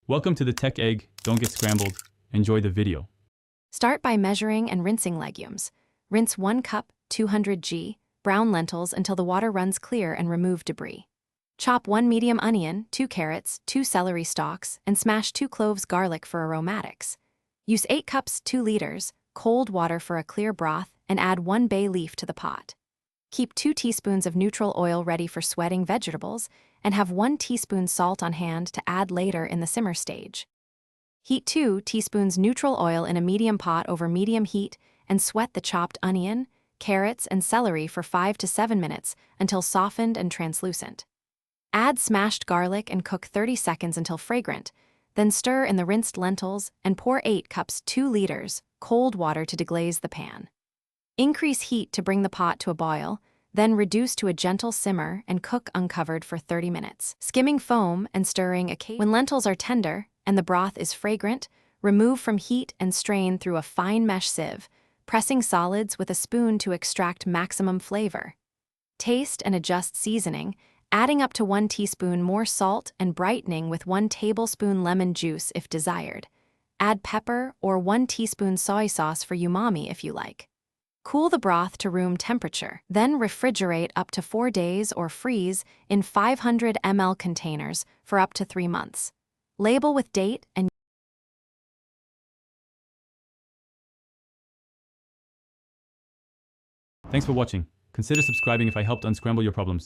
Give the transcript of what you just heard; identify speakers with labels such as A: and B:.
A: Welcome to the Tech Egg. Don't get scrambled. Enjoy the video.
B: Start by measuring and rinsing legumes. Rinse 1 cup, 200 g, brown lentils until the water runs clear and remove debris. Chop 1 medium onion, 2 carrots, 2 celery stalks, and smash 2 cloves garlic for aromatics. Use 8 cups, 2 liters, cold water for a clear broth, and add 1 bay leaf to the pot. Keep 2 teaspoons of neutral oil ready for sweating vegetables, and have 1 teaspoon salt on hand to add later in the simmer stage. Heat 2 teaspoons neutral oil in a medium pot over medium heat and sweat the chopped onion, carrots, and celery for 5 to 7 minutes until softened and translucent. Add smashed garlic and cook 30 seconds until fragrant, then stir in the rinsed lentils and pour 8 cups 2 liters cold water to deglaze the pan. Increase heat to bring the pot to a boil, then reduce to a gentle simmer and cook uncovered for 30 minutes. Skimming foam and stirring occasionally. When lentils are tender and the broth is fragrant, remove from heat and strain through a fine mesh sieve, pressing solids with a spoon to extract maximum flavor. Taste and adjust seasoning, adding up to 1 teaspoon more salt and brightening with 1 tablespoon lemon juice if desired. Add pepper or 1 teaspoon soy sauce for umami if you like. Cool the broth to room temperature, then refrigerate up to 4 days or freeze in 500 ml containers for up to 3 months. Label with date and
A: Thanks for watching. Consider subscribing if I helped unscramble your problems.